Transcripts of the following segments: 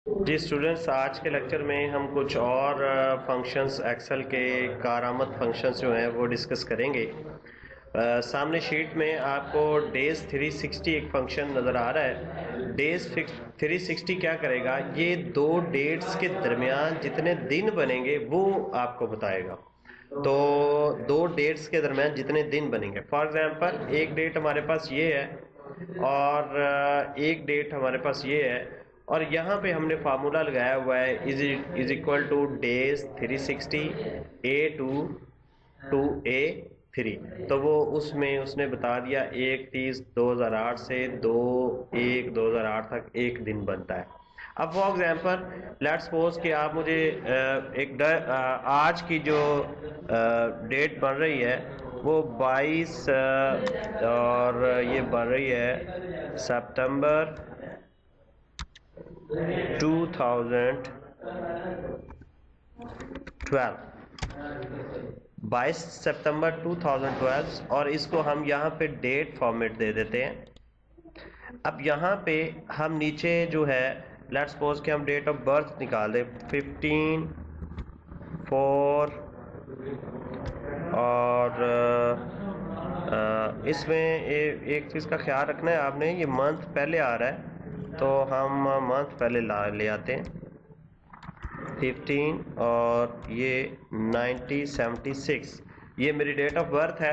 जी students, आज के lecture में हम कुछ और फंक्शंस एक्सेल के कारआमद फंक्शंस जो हैं वो डिस्कस करेंगे। सामने शीट में आपको डेज 360 एक फंक्शन नज़र आ रहा है। डेज 360 क्या करेगा, ये दो डेट्स के दरमियान जितने दिन बनेंगे वो आपको बताएगा। तो दो डेट्स के दरमियान जितने दिन बनेंगे, फॉर एग्जांपल एक डेट हमारे पास ये है और एक डेट हमारे पास ये है, और यहाँ पे हमने फार्मूला लगाया हुआ है is equal two days 360 A2 तो वो उसमें उसने बता दिया 1/30/2008 से 2/1/2008 तक एक दिन बनता है। अब फॉर एग्जांपल लेट्स सपोज कि आप मुझे आज की जो डेट बन रही है वो 22 और ये बन रही है सितंबर 2012, 22 सितंबर 2012, और इसको हम यहाँ पे डेट फॉर्मेट दे देते हैं। अब यहाँ पे हम नीचे जो है लेट्स सपोज कि हम डेट ऑफ बर्थ निकाल दें 15/4, और इसमें एक चीज़ का ख्याल रखना है आपने, ये मंथ पहले आ रहा है तो हम मंथ पहले ले आते हैं 15 और ये 1976, ये मेरी डेट ऑफ बर्थ है।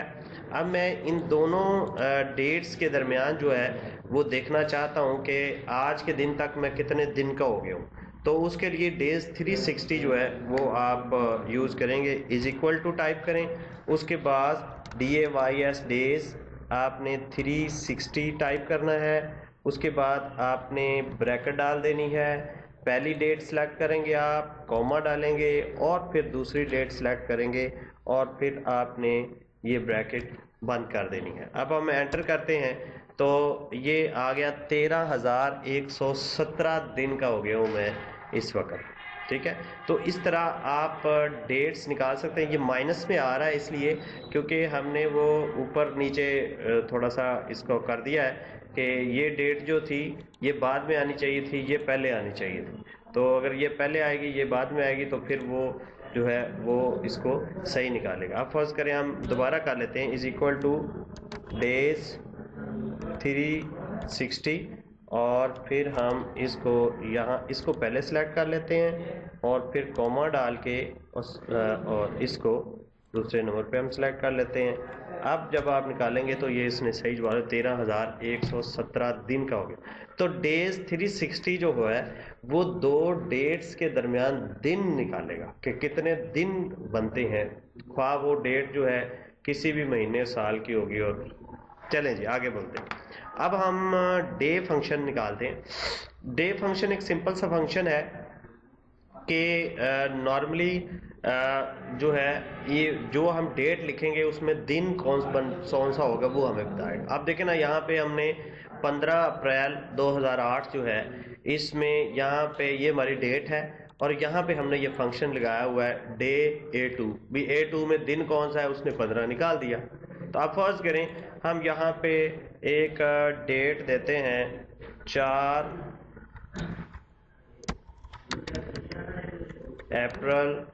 अब मैं इन दोनों डेट्स के दरमियान जो है वो देखना चाहता हूँ कि आज के दिन तक मैं कितने दिन का हो गया हूँ। तो उसके लिए डेज 360 जो है वो आप यूज़ करेंगे, इज इक्वल टू टाइप करें, उसके बाद DAYS डेज आपने 360 टाइप करना है, उसके बाद आपने ब्रैकेट डाल देनी है, पहली डेट सेलेक्ट करेंगे आप, कॉमा डालेंगे और फिर दूसरी डेट सेलेक्ट करेंगे और फिर आपने ये ब्रैकेट बंद कर देनी है। अब हम एंटर करते हैं तो ये आ गया 13,117 दिन का हो गया हूँ मैं इस वक्त। ठीक है, तो इस तरह आप डेट्स निकाल सकते हैं। ये माइनस में आ रहा है इसलिए क्योंकि हमने वो ऊपर नीचे थोड़ा सा इसको कर दिया है कि ये डेट जो थी ये बाद में आनी चाहिए थी, ये पहले आनी चाहिए थी। तो अगर ये पहले आएगी ये बाद में आएगी तो फिर वो जो है वो इसको सही निकालेगा। अब फर्ज करें हम दोबारा कर लेते हैं, इज इक्वल टू डेज 360 और फिर हम इसको यहाँ इसको पहले सेलेक्ट कर लेते हैं और फिर कॉमा डाल के और इसको दूसरे नंबर पे हम सेलेक्ट कर लेते हैं। अब जब आप निकालेंगे तो ये इसने सही जवाब 13,117 दिन का हो गया। तो डेज 360 जो है वो दो डेट्स के दरमियान दिन निकालेगा कि कितने दिन बनते हैं, ख्वाह वो डेट जो है किसी भी महीने साल की होगी। और चलें जी आगे बढ़ते हैं। अब हम डे फंक्शन निकालते हैं। डे फंक्शन एक सिंपल सा फंक्शन है कि नॉर्मली जो है ये जो हम डेट लिखेंगे उसमें दिन कौन सा होगा वो हमें बताएगा। आप देखें ना, यहाँ पे हमने 15 अप्रैल 2008 जो है इसमें यहाँ पे ये हमारी डेट है और यहाँ पे हमने ये फंक्शन लगाया हुआ है डे A2 भी। A2 में दिन कौन सा है उसने 15 निकाल दिया। तो आप फर्ज करें हम यहाँ पे एक डेट देते हैं 4 अप्रैल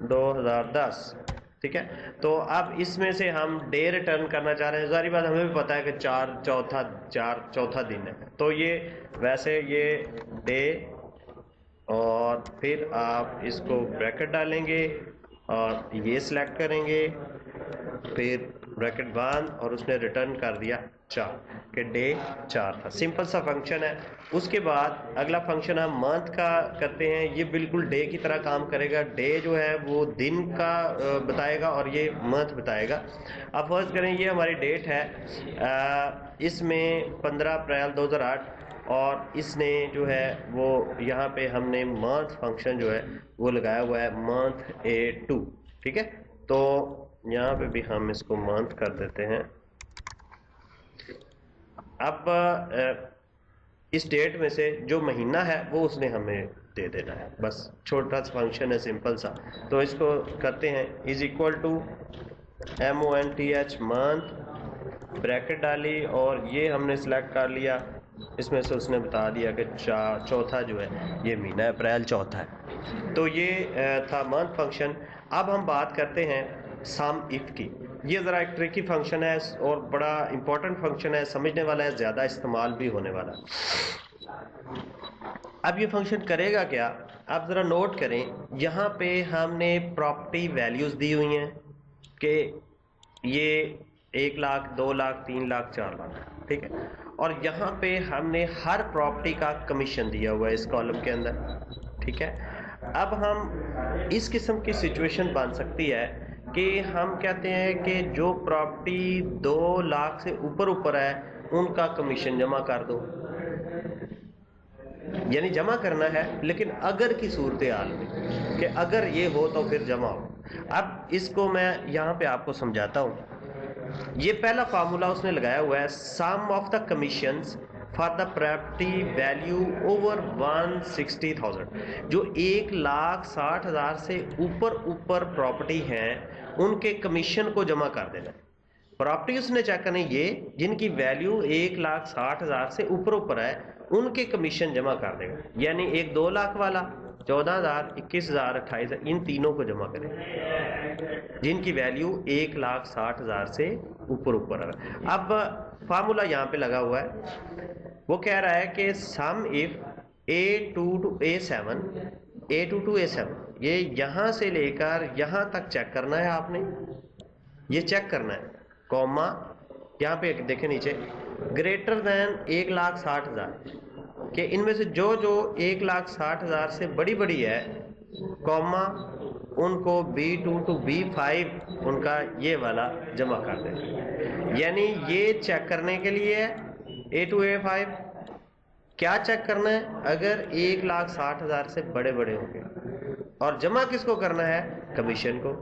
2010। ठीक है, तो अब इसमें से हम डे रिटर्न करना चाह रहे हैं। सारी बात हमें भी पता है कि 4 चौथा दिन है, तो ये वैसे ये डे और फिर आप इसको ब्रैकेट डालेंगे और ये सिलेक्ट करेंगे, फिर ब्रैकेट बंद और उसने रिटर्न कर दिया 4 कि डे 4 था। सिंपल सा फंक्शन है। उसके बाद अगला फंक्शन हम मंथ का करते हैं। ये बिल्कुल डे की तरह काम करेगा। डे जो है वो दिन का बताएगा और ये मंथ बताएगा। अब फर्ज करें ये हमारी डेट है, इसमें 15 अप्रैल 2008 और इसने जो है वो यहाँ पे हमने मंथ फंक्शन जो है वो लगाया हुआ है मंथ A2। ठीक है, तो यहाँ पे भी हम इसको मंथ कर देते हैं। अब इस डेट में से जो महीना है वो उसने हमें दे देना है, बस छोटा सा फंक्शन है सिंपल सा। तो इसको करते हैं is equal to MONTH month, bracket डाली और ये हमने सेलेक्ट कर लिया इसमें से उसने बता दिया कि चौथा जो है ये महीना अप्रैल चौथा है। तो ये था मंथ फंक्शन। अब हम बात करते हैं सम इफ की। ये ज़रा एक ट्रिकी फंक्शन है और बड़ा इंपॉर्टेंट फंक्शन है, समझने वाला है, ज़्यादा इस्तेमाल भी होने वाला। अब ये फंक्शन करेगा क्या, आप ज़रा नोट करें। यहाँ पे हमने प्रॉपर्टी वैल्यूज़ दी हुई हैं कि ये 1 लाख, 2 लाख, 3 लाख, 4 लाख, ठीक है। और यहाँ पे हमने हर प्रॉपर्टी का कमीशन दिया हुआ है इस कॉलम के अंदर, ठीक है। अब हम इस किस्म की सिचुएशन बन सकती है कि हम कहते हैं कि जो प्रॉपर्टी 2 लाख से ऊपर है उनका कमीशन जमा कर दो, यानी जमा करना है, लेकिन अगर की सूरत हाल में कि अगर ये हो तो फिर जमा हो। अब इसको मैं यहाँ पे आपको समझाता हूँ। ये पहला फार्मूला उसने लगाया हुआ है, sum of the commissions for the property value over 160,000। जो 1,60,000 से ऊपर प्रॉपर्टी हैं उनके कमीशन को जमा कर देना है। प्रॉपर्टी उसने चेक करनी ये जिनकी वैल्यू 1,60,000 से ऊपर है उनके कमीशन जमा कर देगा। यानी एक 2 लाख वाला, 14,000, 21,000, 28,000, इन तीनों को जमा करें जिनकी वैल्यू 1,60,000 से ऊपर है। अब फार्मूला यहाँ पे लगा हुआ है, वो कह रहा है कि सम if A2 to A7, A2 to A7, ये यहाँ से लेकर यहाँ तक चेक करना है आपने, ये चेक करना है, कॉमा यहाँ पे देखें नीचे, ग्रेटर दैन 1,60,000 कि इनमें से जो 1,60,000 से बड़ी है, कॉमा उनको B2 to B5 उनका ये वाला जमा कर दें। यानी ये चेक करने के लिए A to A5 क्या चेक करना है, अगर 1,60,000 से बड़े होंगे, और जमा किसको करना है, कमीशन को।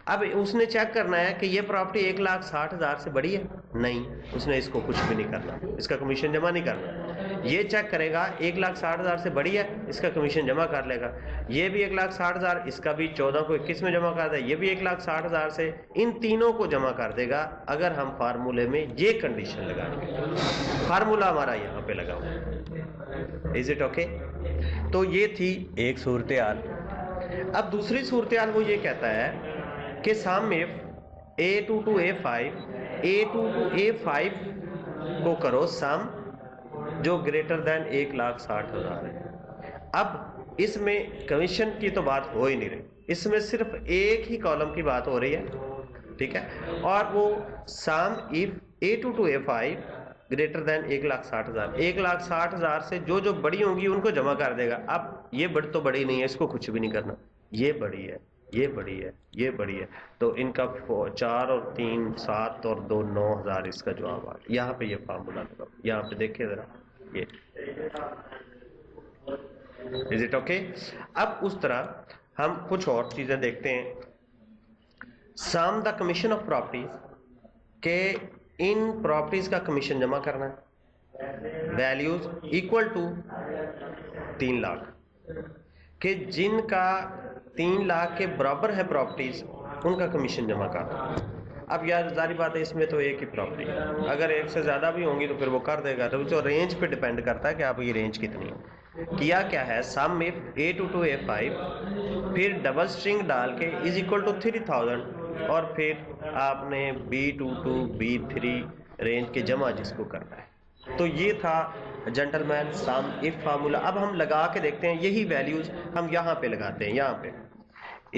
अब उसने चेक करना है कि ये प्रॉपर्टी 1,60,000 से बड़ी है, नहीं, उसने इसको कुछ भी नहीं करना, इसका कमीशन जमा नहीं करना। ये चेक करेगा 1,60,000 से बड़ी है, इसका कमीशन जमा कर लेगा। ये भी 1,60,000, इसका भी 14 को 21 में जमा कर दे, ये भी 1,60,000 से, इन तीनों को जमा कर देगा अगर हम फार्मूले में ये कंडीशन लगाएंगे। फार्मूला हमारा यहाँ पे लगा हुआ, इज इट ओके। तो ये थी एक सूरत हाल। अब दूसरी सूरत हाल वो ये कहता है कि सम if A2 to A5, A2 to A5 को करो सम जो ग्रेटर देन 1,60,000 है। अब इसमें कमीशन की तो बात हो ही नहीं रही, इसमें सिर्फ एक ही कॉलम की बात हो रही है, ठीक है। और वो sum if A2 to A5 greater than 1,60,000, 1,60,000 से जो बड़ी होंगी उनको जमा कर देगा। अब ये बड़ी तो बड़ी नहीं है, इसको कुछ भी नहीं करना, ये बड़ी है, ये बड़ी है, ये बड़ी है, तो इनका 4 और 3 7 और 2 9,000 इसका जवाब आ गया। यहाँ पे ये फार्मूला लगा, यहाँ पे देखिए जरा, ये इज इट ओके। अब उस तरह हम कुछ और चीजें देखते हैं। Some the commission of properties के इन प्रॉपर्टीज का कमीशन जमा करना है, वैल्यूज इक्वल टू 3 लाख के जिनका 3 लाख के बराबर है प्रॉपर्टीज, उनका कमीशन जमा करना। अब यार जारी बात है, इसमें तो एक ही प्रॉपर्टी है, अगर एक से ज़्यादा भी होंगी तो फिर वो कर देगा, तो जो रेंज पे डिपेंड करता है कि आप ये रेंज कितनी है। किया क्या है, सम इफ A2 to A5, फिर डबल स्ट्रिंग डाल के इज इक्वल टू 3,000, और फिर आपने B2 to B3 रेंज के जमा जिसको करना है। तो ये था जेंटलमैन सम इफ फार्मूला। अब हम लगा के देखते हैं, यही वैल्यूज हम यहाँ पे लगाते हैं, यहाँ पे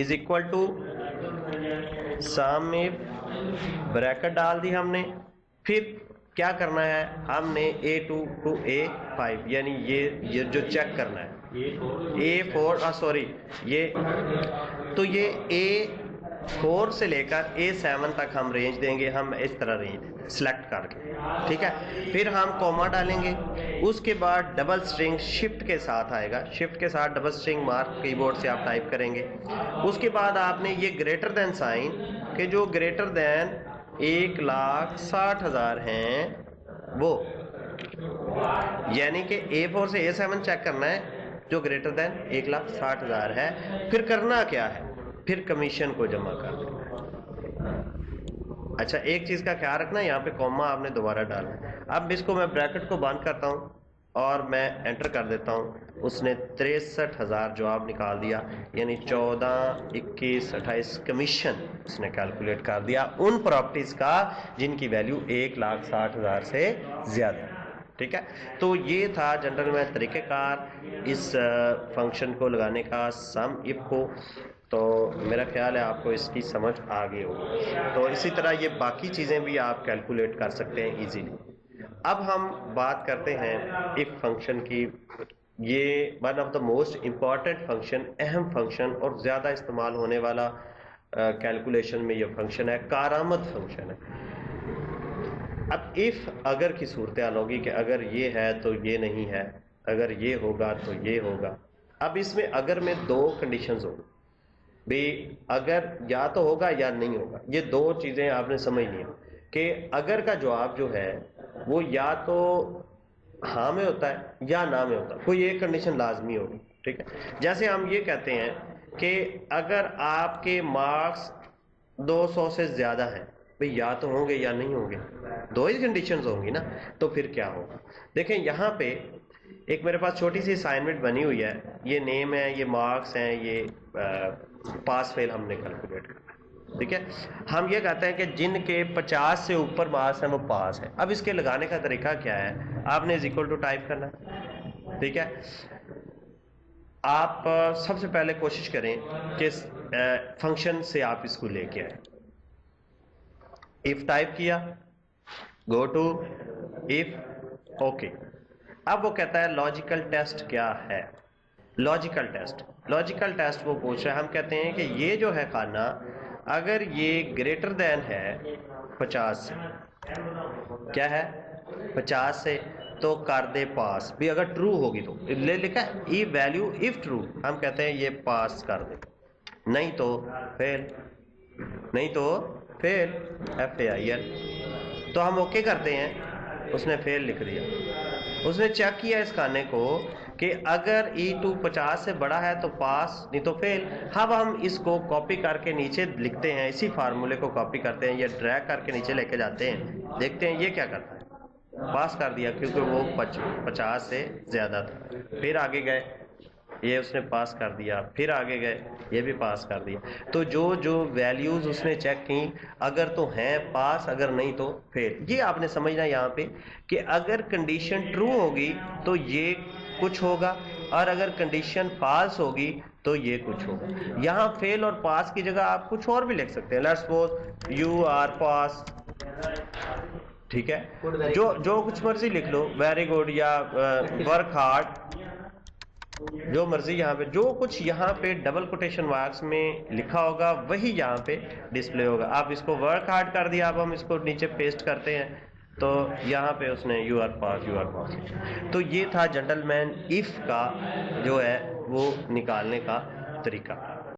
is equal to sum if, bracket डाल दी हमने, फिर क्या करना है, हमने A2 to A5 यानी ये जो चेक करना है A4 सॉरी ये, तो ये A4 से लेकर A7 तक हम रेंज देंगे, हम इस तरह रेंज सेलेक्ट करके, ठीक है। फिर हम कॉमा डालेंगे, उसके बाद डबल स्ट्रिंग शिफ्ट के साथ आएगा, शिफ्ट के साथ डबल स्ट्रिंग मार्क कीबोर्ड से आप टाइप करेंगे। उसके बाद आपने ये ग्रेटर देन साइन के जो ग्रेटर देन 1,60,000 हैं वो, यानी कि A4 से A7 चेक करना है जो ग्रेटर देन 1,60,000 है। फिर करना क्या है, फिर कमीशन को जमा कर देना है। अच्छा, एक चीज का ख्याल रखना, यहाँ पे कॉमा आपने दोबारा डालना है। अब इसको मैं ब्रैकेट को बंद करता हूँ और मैं एंटर कर देता हूँ। उसने 63,000 जवाब निकाल दिया, यानी 14, 21, 28 कमीशन उसने कैलकुलेट कर दिया उन प्रॉपर्टीज़ का जिनकी वैल्यू 1,60,000 से ज़्यादा। ठीक है, तो ये था जनरल में तरीक़ेकार इस फंक्शन को लगाने का, सम इफ को। तो मेरा ख्याल है आपको इसकी समझ आ गई होगी। तो इसी तरह ये बाकी चीज़ें भी आप कैलकुलेट कर सकते हैं इजीली। अब हम बात करते हैं इफ फंक्शन की। ये one of the most important function, अहम फंक्शन और ज़्यादा इस्तेमाल होने वाला कैलकुलेशन में ये फंक्शन है, कारामद फंक्शन है। अब इफ अगर की सूरत हाल होगी कि अगर ये है तो ये नहीं है, अगर ये होगा तो ये होगा। अब इसमें अगर में दो कंडीशंस होंगी भाई, अगर या तो होगा या नहीं होगा। ये दो चीज़ें आपने समझनी है कि अगर का जवाब जो है वो या तो हाँ में होता है या ना में होता है, कोई एक कंडीशन लाजमी होगी। ठीक है, जैसे हम ये कहते हैं कि अगर आपके मार्क्स 200 से ज़्यादा हैं, भाई या तो होंगे या नहीं होंगे, दो ही कंडीशंस होंगी ना। तो फिर क्या होगा, देखें यहाँ पे एक मेरे पास छोटी सी असाइनमेंट बनी हुई है। ये नेम है, ये मार्क्स हैं, ये पास फेल हमने कैलकुलेट करना। ठीक है, हम ये कहते हैं कि जिनके 50 से ऊपर मार्क्स हैं वो पास है। अब इसके लगाने का तरीका क्या है, आपने इज इक्वल टू टाइप करना है। ठीक है, आप सबसे पहले कोशिश करें कि फंक्शन से आप इसको लेके आए। इफ टाइप किया, गो टू इफ, ओके। अब वो कहता है लॉजिकल टेस्ट क्या है। लॉजिकल टेस्ट वो पूछ रहा है। हम कहते हैं कि ये जो है खाना अगर ये ग्रेटर देन है 50 से, क्या है 50 से, तो कर दे पास भी। अगर ट्रू होगी तो ले लिखा है ई वैल्यू इफ ट्रू, हम कहते हैं ये पास कर दे, नहीं तो फेल, नहीं तो फेल, FAIL। तो हम ओके करते हैं, उसने फेल लिख दिया। उसने चेक किया इस खाने को कि अगर E2 50 से बड़ा है तो पास, नहीं तो फेल। अब हम इसको कॉपी करके नीचे लिखते हैं, इसी फार्मूले को कॉपी करते हैं, या ड्रैग करके नीचे लेके जाते हैं, देखते हैं ये क्या करता है। पास कर दिया क्योंकि वो 50 से ज़्यादा था। फिर आगे गए, ये उसने पास कर दिया। फिर आगे गए, ये भी पास कर दिया। तो जो जो वैल्यूज़ उसने चेक की, अगर तो हैं पास, अगर नहीं तो फेल। ये आपने समझना यहाँ पे कि अगर कंडीशन ट्रू होगी तो ये कुछ होगा, और अगर कंडीशन फाल्स होगी तो ये कुछ होगा। यहाँ फेल और पास की जगह आप कुछ और भी लिख सकते हैं। लेट्स सपोज यू आर पास। ठीक है, जो कुछ मर्जी लिख लो, वेरी गुड या वर्क हार्ड, जो मर्जी। यहाँ पे जो कुछ यहाँ पे डबल कोटेशन मार्क्स में लिखा होगा वही यहाँ पे डिस्प्ले होगा। आप इसको वर्क हार्ड कर दिया, अब हम इसको नीचे पेस्ट करते हैं तो यहाँ पे उसने यू आर पास। तो ये था जेंटलमैन इफ का जो है वो निकालने का तरीका।